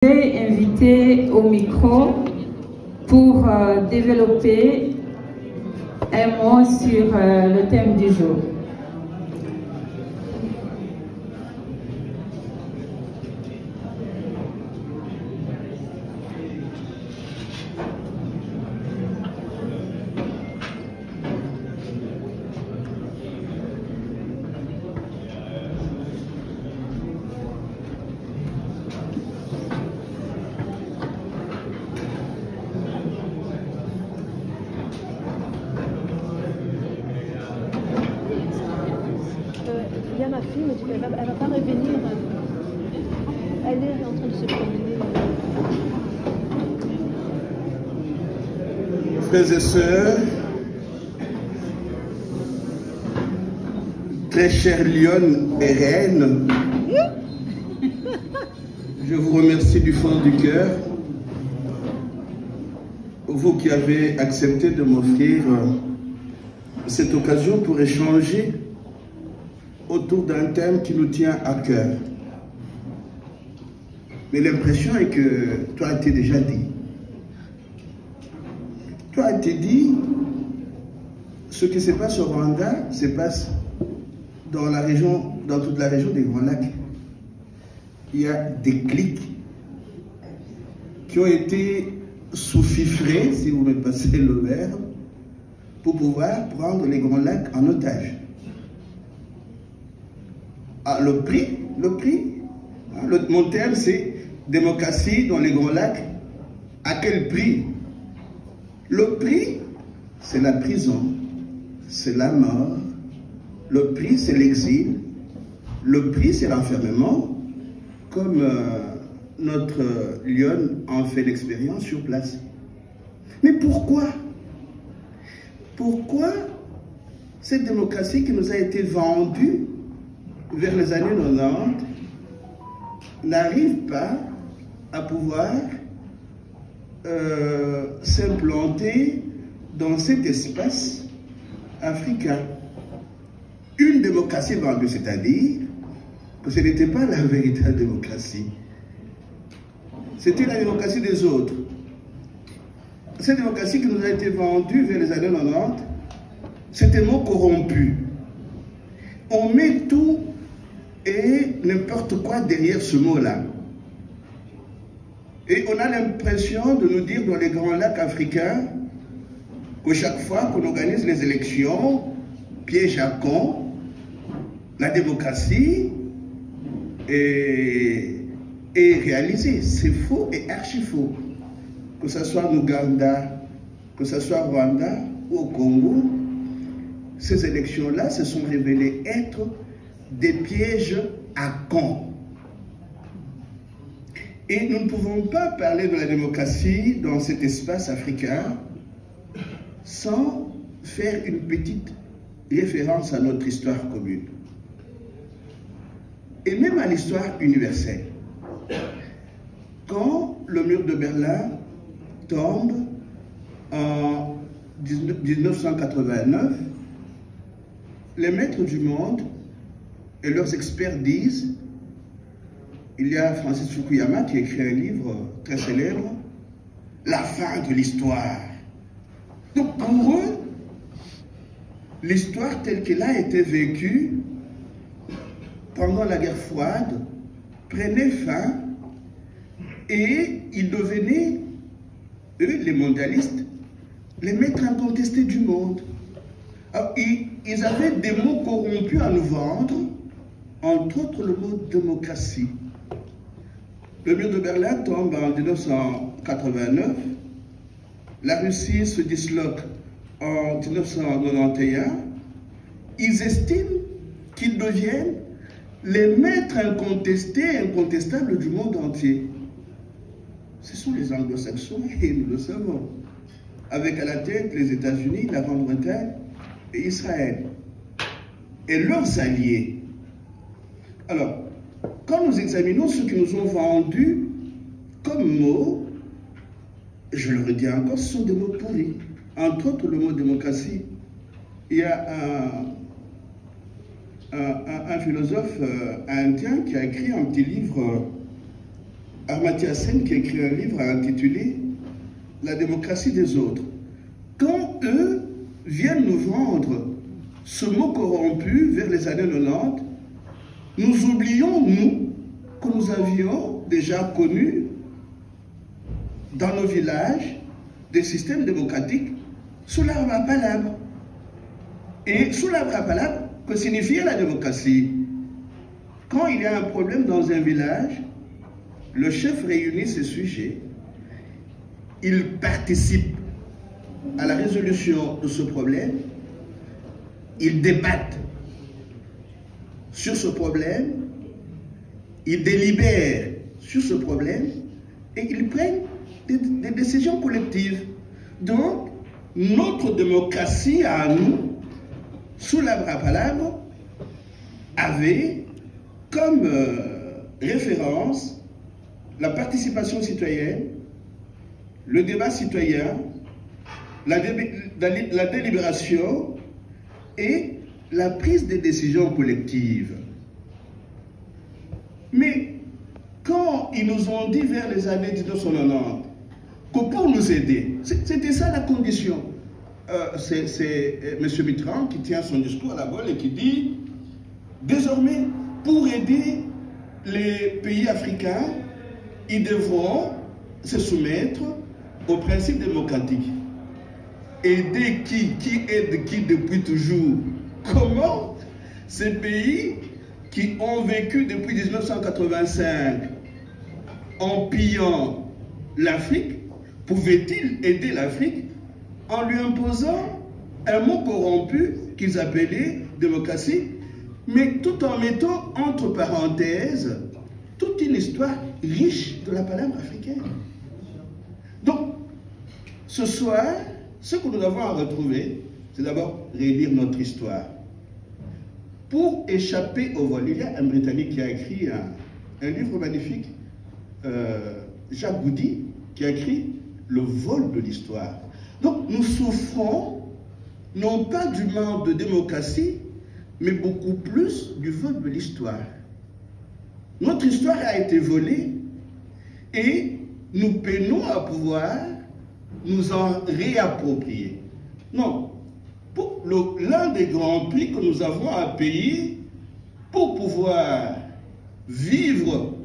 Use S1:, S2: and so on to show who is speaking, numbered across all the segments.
S1: Invité au micro pour développer un mot sur le thème du jour.
S2: Il y a ma fille, mais elle va pas revenir. Elle est en train de se promener.
S3: Frères et sœurs, très chère lionne et reine, je vous remercie du fond du cœur, vous qui avez accepté de m'offrir cette occasion pour échanger autour d'un thème qui nous tient à cœur. Mais l'impression est que tout a été déjà dit. Tout a été dit. Ce qui se passe au Rwanda se passe dans la région, dans toute la région des Grands Lacs. Il y a des clics qui ont été sous-fifrés, si vous me passez le verbe, pour pouvoir prendre les Grands Lacs en otage. Ah, le prix, mon thème c'est démocratie dans les Grands Lacs. À quel prix? Le prix, c'est la prison, c'est la mort. Le prix, c'est l'exil. Le prix, c'est l'enfermement, comme notre lionne en fait l'expérience sur place. Mais pourquoi? Pourquoi cette démocratie qui nous a été vendue vers les années 90 n'arrive pas à pouvoir s'implanter dans cet espace africain? Une démocratie vendue, c'est-à-dire que ce n'était pas la véritable démocratie. C'était la démocratie des autres. Cette démocratie qui nous a été vendue vers les années 90, c'était mot corrompu. On met tout et n'importe quoi derrière ce mot-là. Et on a l'impression de nous dire dans les Grands Lacs africains que chaque fois qu'on organise les élections, piège à con, la démocratie est réalisée. C'est faux et archi faux. Que ce soit en Ouganda, que ce soit au Rwanda ou au Congo, ces élections-là se sont révélées être des pièges à con. Et nous ne pouvons pas parler de la démocratie dans cet espace africain sans faire une petite référence à notre histoire commune. Et même à l'histoire universelle. Quand le mur de Berlin tombe en 1989, les maîtres du monde et leurs experts disent, il y a Francis Fukuyama qui écrit un livre très célèbre, La fin de l'histoire. Donc pour eux, l'histoire telle qu'elle a été vécue pendant la guerre froide prenait fin et ils devenaient, eux, les mondialistes, les maîtres incontestés du monde. Alors, ils avaient des mots corrompus à nous vendre, entre autres le mot démocratie. Le mur de Berlin tombe en 1989, la Russie se disloque en 1991, ils estiment qu'ils deviennent les maîtres incontestés, incontestables du monde entier. Ce sont les anglo-saxons et nous le savons, avec à la tête les États-Unis, la Grande-Bretagne et Israël, et leurs alliés. Alors, quand nous examinons ce qu'ils nous ont vendu comme mots, je le redis encore, ce sont des mots pourris. Entre autres, le mot démocratie. Il y a un philosophe indien qui a écrit un petit livre Amartya Sen qui a écrit un livre intitulé « La démocratie des autres ». Quand eux viennent nous vendre ce mot corrompu vers les années 90, nous oublions, nous, que nous avions déjà connu dans nos villages des systèmes démocratiques sous l'arbre à palabre. Et sous l'arbre à palabre, que signifiait la démocratie? Quand il y a un problème dans un village, le chef réunit ses sujets, il participe à la résolution de ce problème, ils débattent sur ce problème, ils délibèrent sur ce problème et ils prennent des décisions collectives. Donc, notre démocratie à nous, sous l'arbre à palabre, avait comme référence la participation citoyenne, le débat citoyen, la délibération et la prise des décisions collectives. Mais quand ils nous ont dit vers les années 1990 que pour nous aider, c'était ça la condition. C'est M. Mitterrand qui tient son discours à la Gaule et qui dit désormais, pour aider les pays africains, ils devront se soumettre aux principes démocratiques. Aider qui aide qui depuis toujours? Comment ces pays qui ont vécu depuis 1985 en pillant l'Afrique, pouvaient-ils aider l'Afrique en lui imposant un mot corrompu qu'ils appelaient démocratie, mais tout en mettant entre parenthèses toute une histoire riche de la palabre africaine. Donc, ce soir, ce que nous avons à retrouver, c'est d'abord relire notre histoire. Pour échapper au vol, il y a un Britannique qui a écrit un livre magnifique, Jacques Goudy, qui a écrit Le vol de l'histoire. Donc, nous souffrons non pas du manque de démocratie, mais beaucoup plus du vol de l'histoire. Notre histoire a été volée et nous peinons à pouvoir nous en réapproprier. Non, l'un des grands prix que nous avons à payer pour pouvoir vivre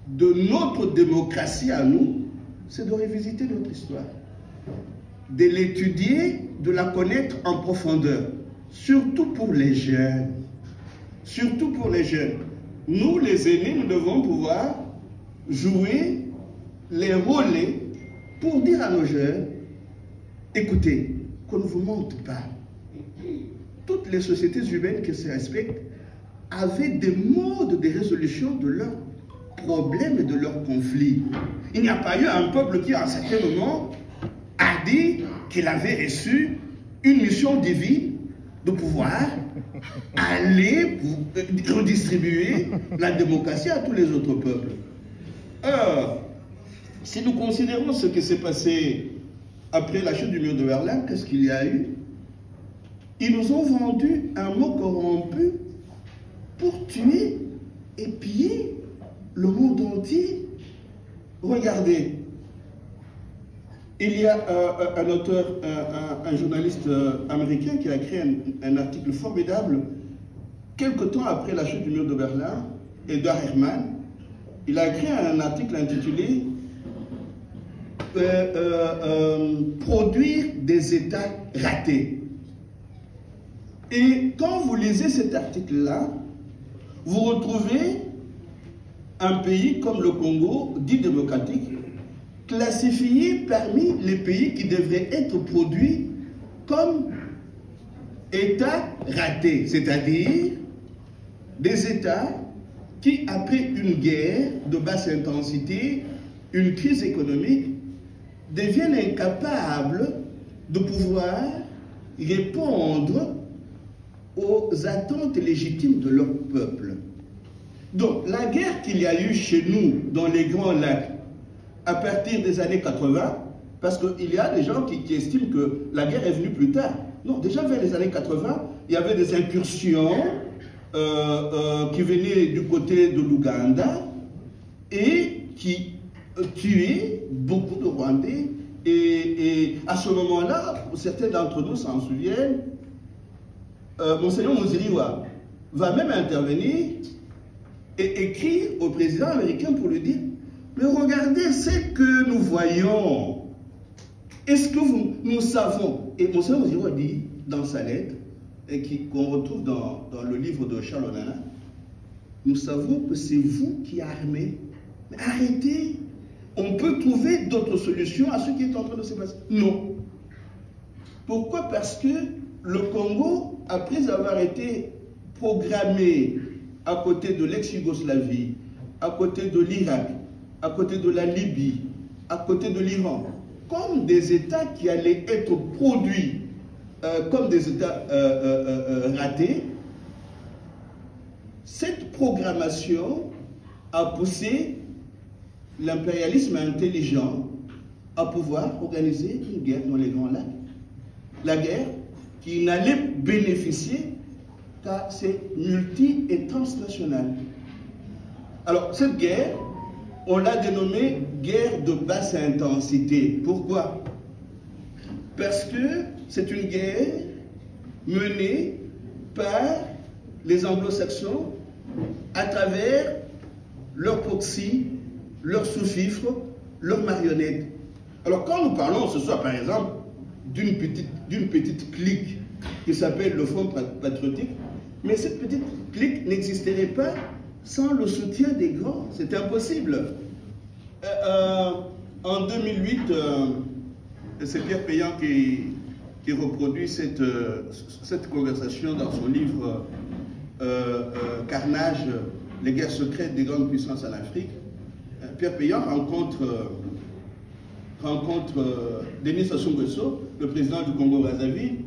S3: de notre démocratie à nous, c'est de revisiter notre histoire, de l'étudier, de la connaître en profondeur, surtout pour les jeunes. Surtout pour les jeunes. Nous, les aînés, nous devons pouvoir jouer les relais pour dire à nos jeunes, écoutez, qu'on ne vous mente pas. Toutes les sociétés humaines qui se respectent avaient des modes de résolution de leurs problèmes et de leurs conflits. Il n'y a pas eu un peuple qui, à un certain moment, a dit qu'il avait reçu une mission divine de pouvoir aller redistribuer la démocratie à tous les autres peuples. Or, si nous considérons ce qui s'est passé après la chute du mur de Berlin, qu'est-ce qu'il y a eu? Ils nous ont vendu un mot corrompu pour tuer et piller le monde entier. Regardez, il y a un auteur, un journaliste américain qui a écrit un article formidable quelque temps après la chute du mur de Berlin, Edward Herman. Il a écrit un article intitulé Produire des États ratés. Et quand vous lisez cet article-là, vous retrouvez un pays comme le Congo, dit démocratique, classifié parmi les pays qui devraient être produits comme États ratés, c'est-à-dire des États qui, après une guerre de basse intensité, une crise économique, deviennent incapables de pouvoir répondre aux attentes légitimes de leur peuple. Donc, la guerre qu'il y a eu chez nous, dans les Grands Lacs, à partir des années 80, parce qu'il y a des gens qui estiment que la guerre est venue plus tard. Non, déjà vers les années 80, il y avait des incursions qui venaient du côté de l'Ouganda et qui tué beaucoup de Rwandais. Et à ce moment-là, certains d'entre nous s'en souviennent, Monseigneur Muziriwa va même intervenir et écrire au président américain pour lui dire « Mais regardez ce que nous voyons. Est-ce que nous savons ?» Et Monseigneur Muziriwa dit dans sa lettre, et qu'on retrouve dans le livre de Charles Onana, « Nous savons que c'est vous qui armez. Mais arrêtez. On peut trouver d'autres solutions à ce qui est en train de se passer. » Non. Pourquoi? Parce que le Congo, après avoir été programmé à côté de l'ex-Yougoslavie, à côté de l'Irak, à côté de la Libye, à côté de l'Iran, comme des États qui allaient être produits comme des États ratés, cette programmation a poussé l'impérialisme intelligent à pouvoir organiser une guerre dans les Grands Lacs. La guerre qui n'allait bénéficier qu'à ces multi- et transnationales. Alors, cette guerre, on l'a dénommée guerre de basse intensité. Pourquoi? Parce que c'est une guerre menée par les anglo-saxons à travers leurs proxys, leurs sous-fifres, leurs marionnettes. Alors quand nous parlons ce soir par exemple d'une petite clique qui s'appelle le Front patriotique, mais cette petite clique n'existerait pas sans le soutien des grands. C'est impossible. En 2008, c'est Pierre Péan qui reproduit cette conversation dans son livre Carnage, les guerres secrètes des grandes puissances en Afrique. Pierre Péan rencontre Denis Sassou Nguesso, le président du Congo-Brazzaville.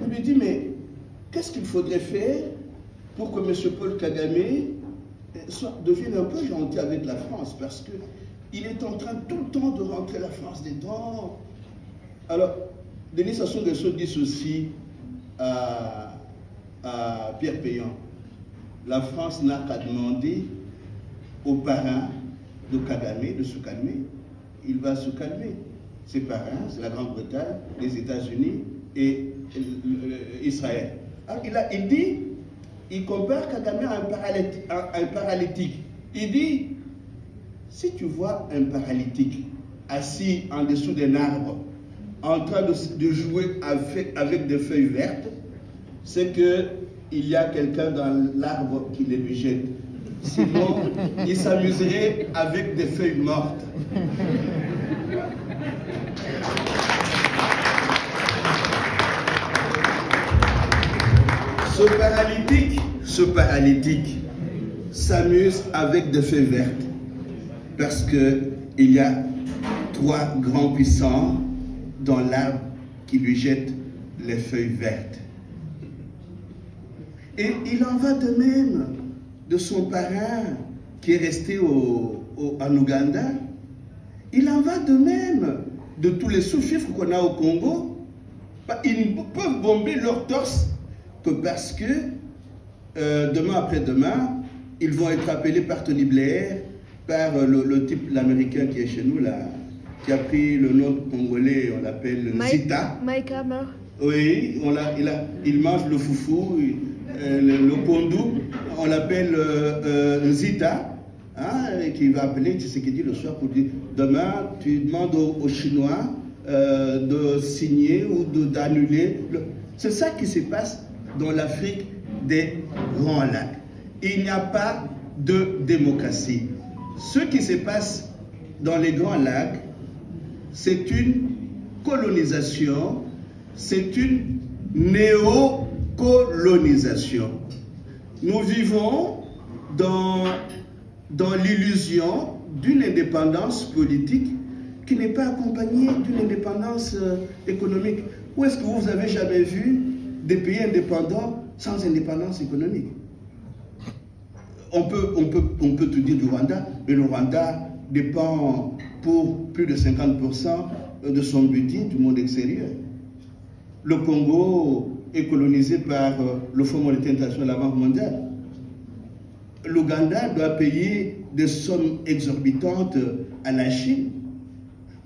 S3: Il lui dit, mais qu'est-ce qu'il faudrait faire pour que M. Paul Kagame devienne un peu gentil avec la France, parce qu'il est en train tout le temps de rentrer la France dedans. Alors, Denis Sassou Nguesso dit ceci à Pierre Péan. La France n'a qu'à demander aux parrains de Kagame de se calmer. Il va se calmer. Ses parrains, c'est la Grande-Bretagne, les États-Unis et Israël. Alors, il compare Kagame à un paralytique. Il dit, si tu vois un paralytique assis en dessous d'un arbre, en train de jouer avec des feuilles vertes, c'est qu'il y a quelqu'un dans l'arbre qui les lui jette. Sinon, il s'amuserait avec des feuilles mortes. Ce paralytique s'amuse avec des feuilles vertes parce qu'il y a 3 grands puissants dans l'arbre qui lui jettent les feuilles vertes. Et il en va de même de son parrain qui est resté en Ouganda. Il en va de même de tous les sous-fifres qu'on a au Congo. Ils ne peuvent bomber leur torse que parce que demain après-demain, ils vont être appelés par Tony Blair, par le type, l'américain qui est chez nous, là, qui a pris le nom congolais, on l'appelle Zita.
S2: Mike Hammer.
S3: Oui, il mange le foufou, le kondou, on l'appelle Zita, hein, et qui va appeler Tshisekedi le soir pour dire, demain, tu demandes aux Chinois de signer ou d'annuler. C'est ça qui se passe dans l'Afrique des Grands Lacs. Il n'y a pas de démocratie. Ce qui se passe dans les Grands Lacs, c'est une colonisation, c'est une néocolonisation. Nous vivons dans l'illusion d'une indépendance politique qui n'est pas accompagnée d'une indépendance économique. Où est-ce que vous avez jamais vu des pays indépendants sans indépendance économique? On peut tout dire du Rwanda, mais le Rwanda dépend pour plus de 50% de son budget du monde extérieur. Le Congo est colonisé par le Fonds monétaire international, la Banque mondiale. L'Ouganda doit payer des sommes exorbitantes à la Chine?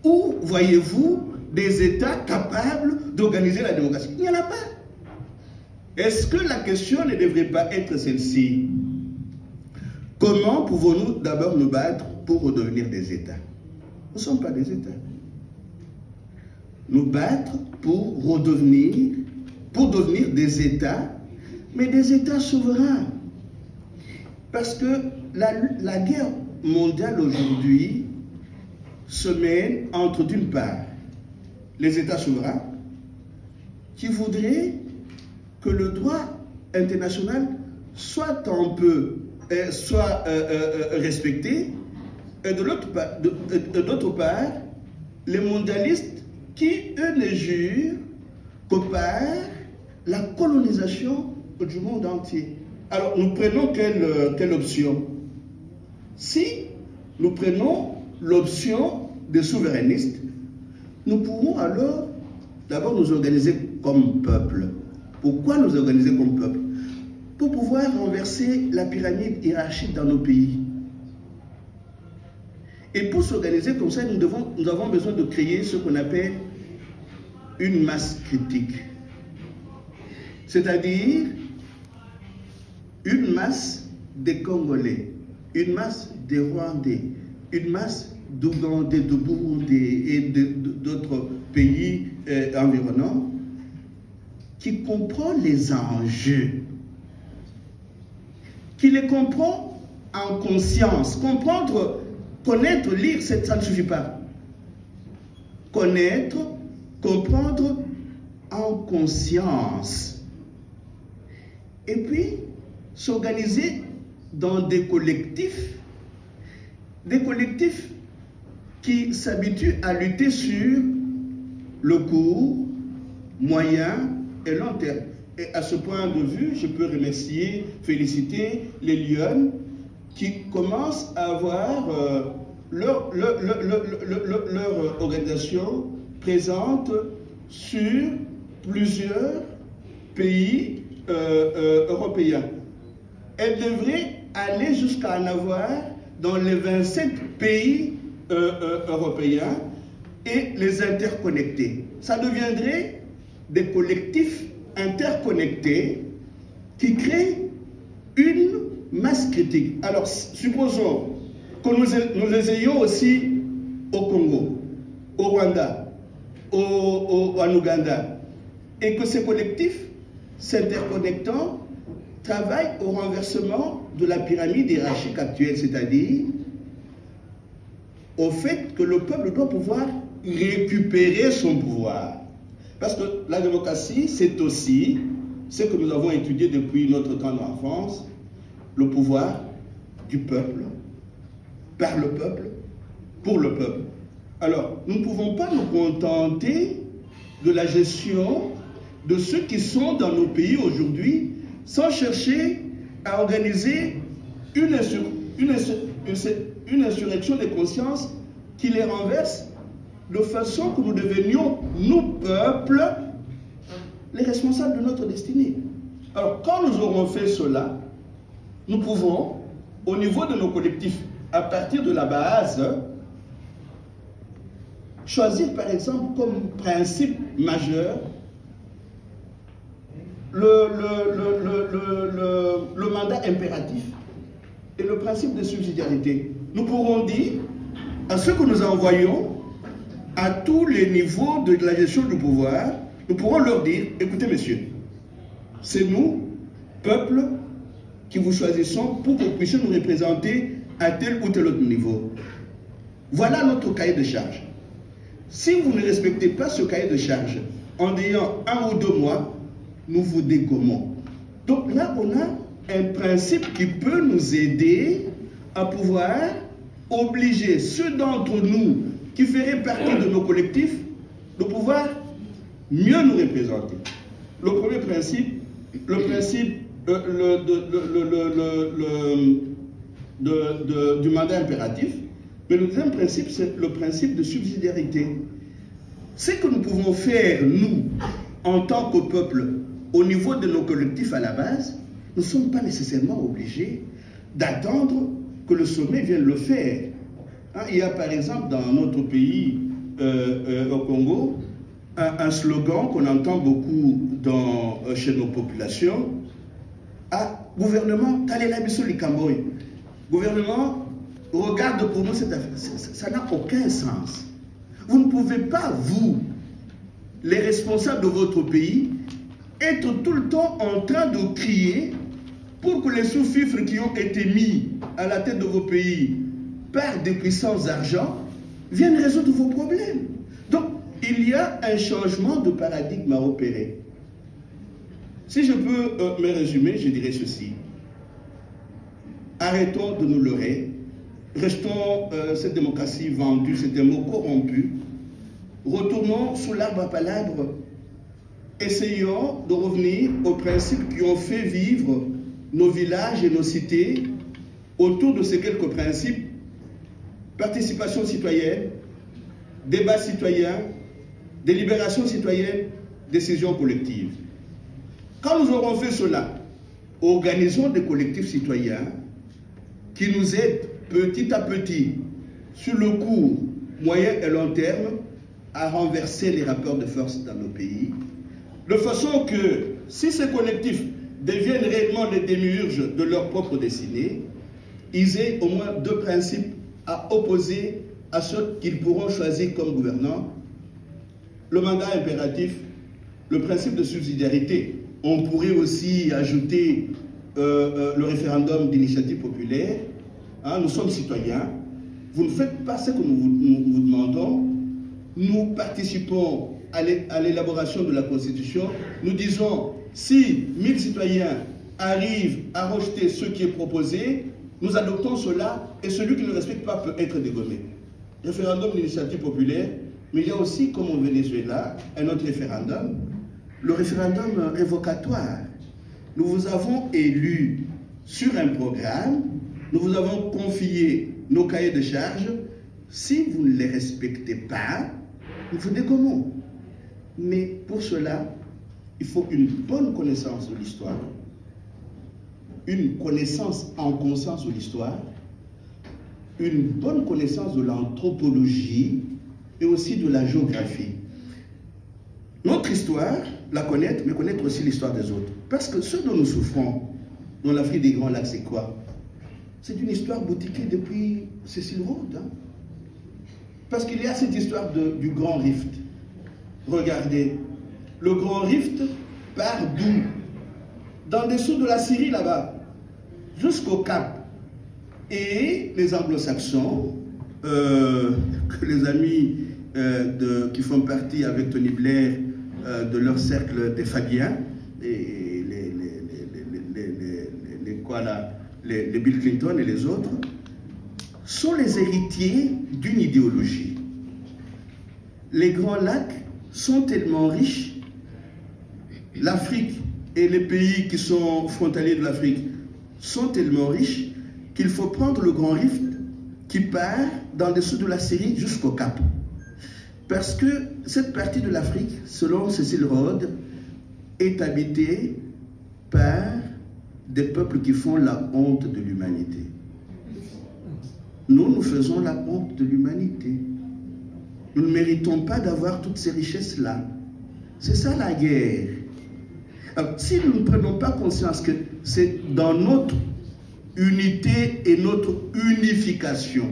S3: Où voyez-vous des États capables d'organiser la démocratie? Il n'y en a pas. Est-ce que la question ne devrait pas être celle-ci? Comment pouvons-nous d'abord nous battre pour redevenir des États? Nous ne sommes pas des États. Nous battre pour devenir des États, mais des États souverains. Parce que la guerre mondiale aujourd'hui se mène entre, d'une part, les États souverains qui voudraient que le droit international soit respecté, et d'autre part, les mondialistes qui, eux, ne jurent que par la colonisation du monde entier. Alors, nous prenons quelle option? Si nous prenons l'option des souverainistes, nous pourrons alors d'abord nous organiser comme peuple. Pourquoi nous organiser comme peuple? Pour pouvoir renverser la pyramide hiérarchique dans nos pays. Et pour s'organiser comme ça, nous avons besoin de créer ce qu'on appelle une masse critique. C'est-à-dire une masse des Congolais, une masse des Rwandais, une masse d'Ougandais, de Burundi et d'autres pays environnants qui comprend les enjeux, qui les comprend en conscience. Comprendre, connaître, lire, ça ne suffit pas. Connaître, comprendre en conscience. Et puis, s'organiser dans des collectifs qui s'habituent à lutter sur le court, moyen et long terme. Et à ce point de vue, je peux remercier, féliciter les Lyon qui commencent à avoir leur organisation présente sur plusieurs pays européens. Elle devrait aller jusqu'à en avoir dans les 27 pays européens et les interconnecter. Ça deviendrait des collectifs interconnectés qui créent une masse critique. Alors, supposons que nous les ayons aussi au Congo, au Rwanda, en Ouganda, et que ces collectifs s'interconnectant travaillent au renversement de la pyramide hiérarchique actuelle, c'est-à-dire au fait que le peuple doit pouvoir récupérer son pouvoir. Parce que la démocratie, c'est aussi ce que nous avons étudié depuis notre temps d'enfance, le pouvoir du peuple, par le peuple, pour le peuple. Alors, nous ne pouvons pas nous contenter de la gestion de ceux qui sont dans nos pays aujourd'hui sans chercher à organiser une insurrection des consciences qui les renverse de façon que nous devenions, nous, peuples, les responsables de notre destinée. Alors, quand nous aurons fait cela, nous pouvons, au niveau de nos collectifs, à partir de la base, choisir par exemple comme principe majeur le mandat impératif et le principe de subsidiarité. Nous pourrons dire à ceux que nous envoyons à tous les niveaux de la gestion du pouvoir, nous pourrons leur dire, écoutez messieurs, c'est nous, peuple, qui vous choisissons pour que vous puissiez nous représenter à tel ou tel autre niveau. Voilà notre cahier de charge. Si vous ne respectez pas ce cahier de charge, en ayant 1 ou 2 mois, nous vous dégommons. Donc là, on a un principe qui peut nous aider à pouvoir obliger ceux d'entre nous qui feraient partie de nos collectifs de pouvoir mieux nous représenter. Le premier principe, le principe du mandat impératif, mais le deuxième principe, c'est le principe de subsidiarité. Ce que nous pouvons faire, nous, en tant que peuple, au niveau de nos collectifs à la base, nous ne sommes pas nécessairement obligés d'attendre que le sommet vienne le faire. Il y a par exemple dans notre pays, au Congo, un slogan qu'on entend beaucoup chez nos populations. Gouvernement, gouvernement, regarde pour nous cette affaire. Ça n'a aucun sens. Vous ne pouvez pas, vous, les responsables de votre pays, être tout le temps en train de crier pour que les sous-fifres qui ont été mis à la tête de vos pays par des puissances d'argent viennent résoudre vos problèmes. Donc, il y a un changement de paradigme à opérer. Si je peux me résumer, je dirais ceci. Arrêtons de nous leurrer. Restons cette démocratie vendue, c'est un mot corrompu. Retournons sous l'arbre à palabres. Essayons de revenir aux principes qui ont fait vivre nos villages et nos cités autour de ces quelques principes. Participation citoyenne, débat citoyen, délibération citoyenne, décision collective. Quand nous aurons fait cela, organisons des collectifs citoyens qui nous aident petit à petit, sur le court, moyen et long terme, à renverser les rapports de force dans nos pays, de façon que, si ces collectifs deviennent réellement les démiurges de leur propre destinée, ils aient au moins deux principes à opposer à ceux qu'ils pourront choisir comme gouvernants. Le mandat impératif, le principe de subsidiarité. On pourrait aussi ajouter le référendum d'initiative populaire. Nous sommes citoyens. Vous ne faites pas ce que nous vous demandons. Nous participons à l'élaboration de la Constitution. Nous disons, si 1000 citoyens arrivent à rejeter ce qui est proposé, nous adoptons cela et celui qui ne respecte pas peut être dégommé. Référendum d'initiative populaire, mais il y a aussi, comme au Venezuela, un autre référendum, le référendum révocatoire. Nous vous avons élus sur un programme, nous vous avons confié nos cahiers de charges. Si vous ne les respectez pas, nous vous dégommons. Mais pour cela, il faut une bonne connaissance de l'histoire, une connaissance en conscience de l'histoire, une bonne connaissance de l'anthropologie et aussi de la géographie. Notre histoire, la connaître, mais connaître aussi l'histoire des autres. Parce que ce dont nous souffrons dans l'Afrique des Grands Lacs, c'est quoi? C'est une histoire boutiquée depuis Cecil Rhodes. Parce qu'il y a cette histoire du Grand Rift. Regardez, le Grand Rift part d'où? Dans dessous de la Syrie, là-bas, jusqu'au Cap. Et les anglo-saxons, les amis qui font partie avec Tony Blair de leur cercle des Fabiens, et les Bill Clinton et les autres, sont les héritiers d'une idéologie. Les Grands Lacs sont tellement riches, l'Afrique et les pays qui sont frontaliers de l'Afrique sont tellement riches qu'il faut prendre le Grand Rift qui part dans dessous de la Syrie jusqu'au Cap. Parce que cette partie de l'Afrique, selon Cecil Rhodes, est habitée par des peuples qui font la honte de l'humanité. Nous faisons la honte de l'humanité. Nous ne méritons pas d'avoir toutes ces richesses-là. C'est ça la guerre. Alors, si nous ne prenons pas conscience que c'est dans notre unité et notre unification,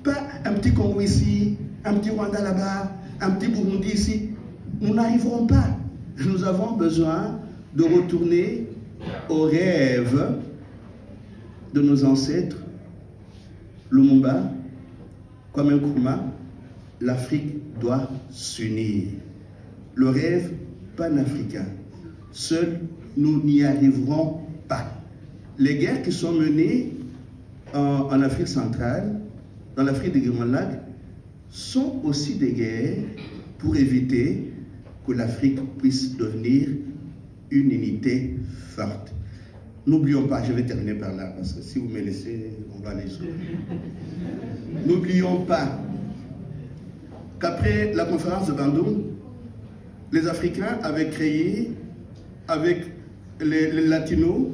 S3: pas un petit Congo ici, un petit Rwanda là-bas, un petit Burundi ici, nous n'arriverons pas. Nous avons besoin de retourner aux rêves de nos ancêtres, Lumumba, Kwame Nkrumah. L'Afrique doit s'unir. Le rêve panafricain. Seuls, nous n'y arriverons pas. Les guerres qui sont menées en Afrique centrale, dans l'Afrique des Grands Lacs, sont aussi des guerres pour éviter que l'Afrique puisse devenir une unité forte. N'oublions pas, je vais terminer par là, parce que si vous me laissez, on va aller sur. N'oublions pas qu'après la conférence de Bandung, les Africains avaient créé, avec les Latinos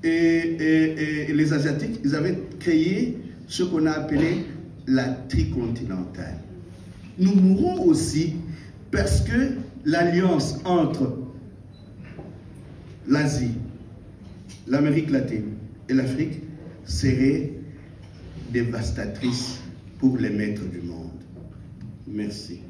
S3: et les Asiatiques, ils avaient créé ce qu'on a appelé la tricontinentale. Nous mourrons aussi parce que l'alliance entre l'Asie, l'Amérique latine et l'Afrique serait dévastatrice pour les maîtres du monde. Merci.